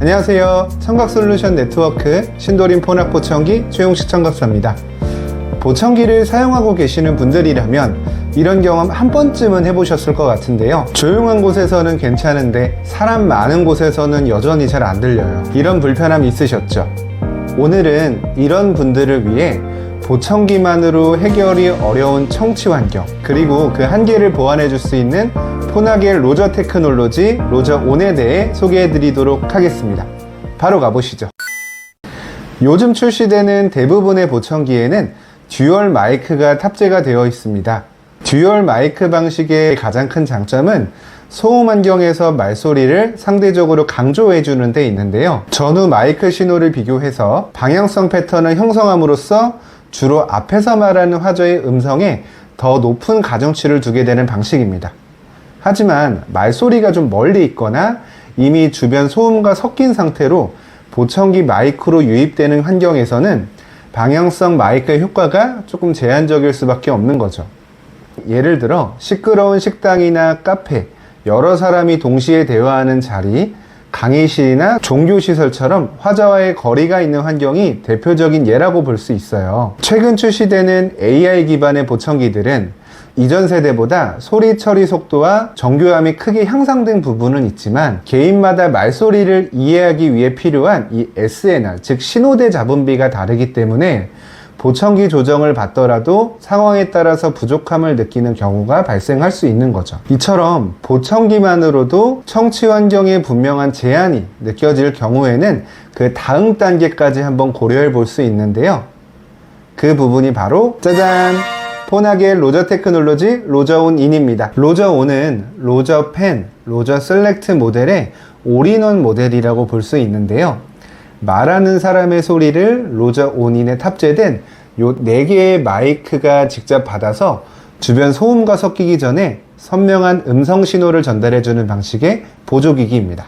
안녕하세요. 청각솔루션 네트워크 신도림 포낙 보청기 최용식 청각사입니다. 보청기를 사용하고 계시는 분들이라면 이런 경험 한 번쯤은 해보셨을 것 같은데요. 조용한 곳에서는 괜찮은데 사람 많은 곳에서는 여전히 잘 안 들려요. 이런 불편함 있으셨죠? 오늘은 이런 분들을 위해 보청기만으로 해결이 어려운 청취 환경, 그리고 그 한계를 보완해 줄 수 있는 포낙의 로저 테크놀로지 로저온에 대해 소개해 드리도록 하겠습니다. 바로 가보시죠. 요즘 출시되는 대부분의 보청기에는 듀얼 마이크가 탑재가 되어 있습니다. 듀얼 마이크 방식의 가장 큰 장점은 소음 환경에서 말소리를 상대적으로 강조해 주는 데 있는데요. 전후 마이크 신호를 비교해서 방향성 패턴을 형성함으로써 주로 앞에서 말하는 화저의 음성에 더 높은 가중치를 두게 되는 방식입니다. 하지만 말소리가 좀 멀리 있거나 이미 주변 소음과 섞인 상태로 보청기 마이크로 유입되는 환경에서는 방향성 마이크의 효과가 조금 제한적일 수밖에 없는 거죠. 예를 들어 시끄러운 식당이나 카페, 여러 사람이 동시에 대화하는 자리, 강의실이나 종교시설처럼 화자와의 거리가 있는 환경이 대표적인 예라고 볼 수 있어요. 최근 출시되는 AI 기반의 보청기들은 이전 세대보다 소리 처리 속도와 정교함이 크게 향상된 부분은 있지만 개인마다 말소리를 이해하기 위해 필요한 이 SNR, 즉 신호대 잡음비가 다르기 때문에 보청기 조정을 받더라도 상황에 따라서 부족함을 느끼는 경우가 발생할 수 있는 거죠. 이처럼 보청기만으로도 청취 환경에 분명한 제한이 느껴질 경우에는 그 다음 단계까지 한번 고려해 볼 수 있는데요. 그 부분이 바로 짜잔! 포낙의 로저 테크놀로지 로저온인입니다. 로저온은 로저 펜, 로저 셀렉트 모델의 올인원 모델이라고 볼 수 있는데요. 말하는 사람의 소리를 로저온인에 탑재된 요 4개의 마이크가 직접 받아서 주변 소음과 섞이기 전에 선명한 음성 신호를 전달해주는 방식의 보조기기입니다.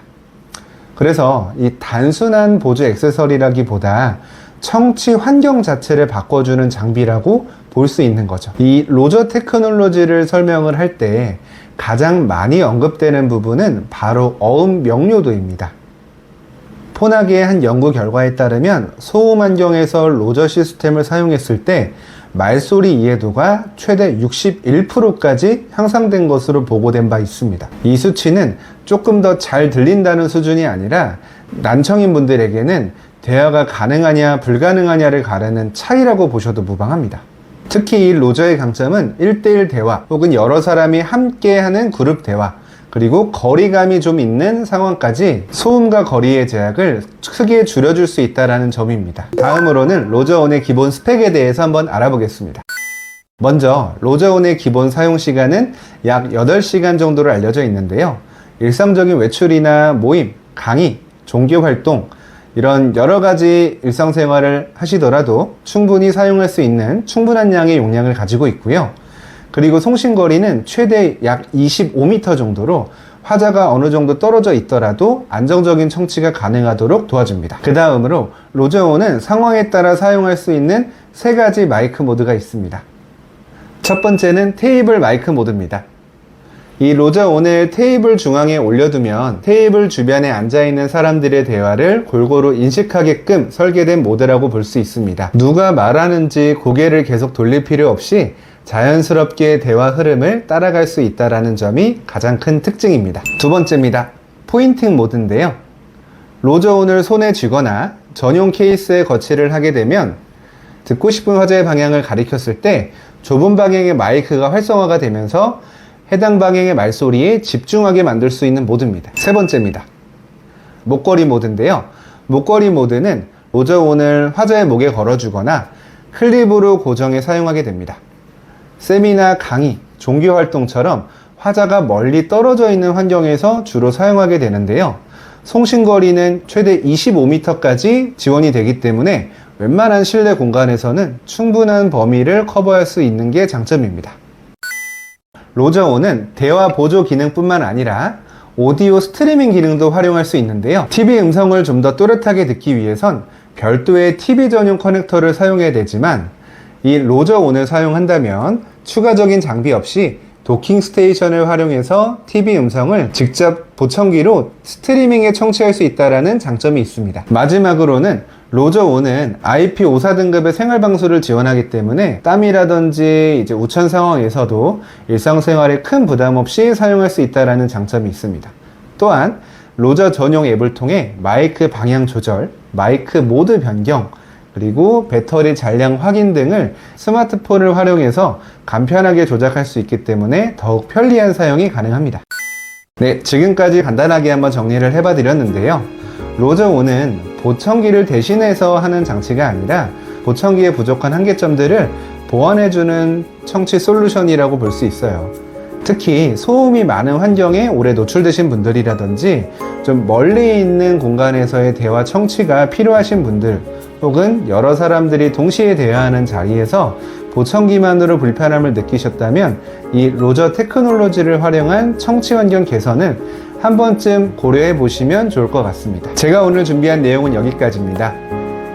그래서 이 단순한 보조 액세서리라기보다 청취 환경 자체를 바꿔주는 장비라고 볼 수 있는 거죠. 이 로저 테크놀로지를 설명을 할 때 가장 많이 언급되는 부분은 바로 어음 명료도입니다. 포낙의 한 연구 결과에 따르면 소음 환경에서 로저 시스템을 사용했을 때 말소리 이해도가 최대 61%까지 향상된 것으로 보고된 바 있습니다. 이 수치는 조금 더 잘 들린다는 수준이 아니라 난청인 분들에게는 대화가 가능하냐 불가능하냐를 가르는 차이라고 보셔도 무방합니다. 특히 이 로저의 강점은 1대1 대화 혹은 여러 사람이 함께 하는 그룹 대화, 그리고 거리감이 좀 있는 상황까지 소음과 거리의 제약을 크게 줄여줄 수 있다는 점입니다. 다음으로는 로저온의 기본 스펙에 대해서 한번 알아보겠습니다. 먼저 로저온의 기본 사용 시간은 약 8시간 정도로 알려져 있는데요. 일상적인 외출이나 모임, 강의, 종교활동 이런 여러 가지 일상생활을 하시더라도 충분히 사용할 수 있는 충분한 양의 용량을 가지고 있고요. 그리고 송신거리는 최대 약 25m 정도로 화자가 어느 정도 떨어져 있더라도 안정적인 청취가 가능하도록 도와줍니다. 그 다음으로 로저온은 상황에 따라 사용할 수 있는 3가지 마이크 모드가 있습니다. 첫 번째는 테이블 마이크 모드입니다. 이 로저온을 테이블 중앙에 올려두면 테이블 주변에 앉아있는 사람들의 대화를 골고루 인식하게끔 설계된 모드라고 볼 수 있습니다. 누가 말하는지 고개를 계속 돌릴 필요 없이 자연스럽게 대화 흐름을 따라갈 수 있다는 점이 가장 큰 특징입니다. 두 번째입니다. 포인팅 모드인데요. 로저온을 손에 쥐거나 전용 케이스에 거치를 하게 되면 듣고 싶은 화제의 방향을 가리켰을 때 좁은 방향의 마이크가 활성화가 되면서 해당 방향의 말소리에 집중하게 만들 수 있는 모드입니다. 세 번째입니다. 목걸이 모드인데요. 목걸이 모드는 로저온을 화자의 목에 걸어주거나 클립으로 고정해 사용하게 됩니다. 세미나 강의, 종교활동처럼 화자가 멀리 떨어져 있는 환경에서 주로 사용하게 되는데요. 송신거리는 최대 25m까지 지원이 되기 때문에 웬만한 실내 공간에서는 충분한 범위를 커버할 수 있는 게 장점입니다. 로저온은 대화 보조 기능뿐만 아니라 오디오 스트리밍 기능도 활용할 수 있는데요. TV 음성을 좀 더 또렷하게 듣기 위해선 별도의 TV 전용 커넥터를 사용해야 되지만 이 로저온을 사용한다면 추가적인 장비 없이 도킹 스테이션을 활용해서 TV 음성을 직접 보청기로 스트리밍에 청취할 수 있다는 장점이 있습니다. 마지막으로는 로저5는 IP54 등급의 생활방수를 지원하기 때문에 땀이라든지 우천 상황에서도 일상생활에 큰 부담 없이 사용할 수 있다는 장점이 있습니다. 또한 로저 전용 앱을 통해 마이크 방향 조절, 마이크 모드 변경, 그리고 배터리 잔량 확인 등을 스마트폰을 활용해서 간편하게 조작할 수 있기 때문에 더욱 편리한 사용이 가능합니다. 네, 지금까지 간단하게 한번 정리를 해봐 드렸는데요. 로저5는 보청기를 대신해서 하는 장치가 아니라 보청기의 부족한 한계점들을 보완해주는 청취 솔루션이라고 볼 수 있어요. 특히 소음이 많은 환경에 오래 노출되신 분들이라든지 좀 멀리 있는 공간에서의 대화 청취가 필요하신 분들, 혹은 여러 사람들이 동시에 대화하는 자리에서 보청기만으로 불편함을 느끼셨다면 이 로저 테크놀로지를 활용한 청취 환경 개선은 한 번쯤 고려해 보시면 좋을 것 같습니다. 제가 오늘 준비한 내용은 여기까지입니다.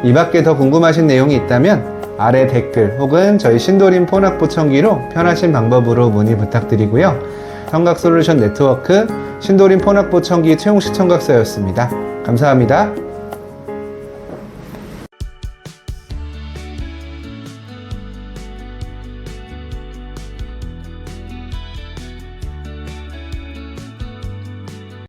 이 밖에 더 궁금하신 내용이 있다면 아래 댓글 혹은 저희 신도림 폰악 보청기로 편하신 방법으로 문의 부탁드리고요. 청각솔루션 네트워크 신도림 폰악 보청기 최용식 청각사였습니다. 감사합니다.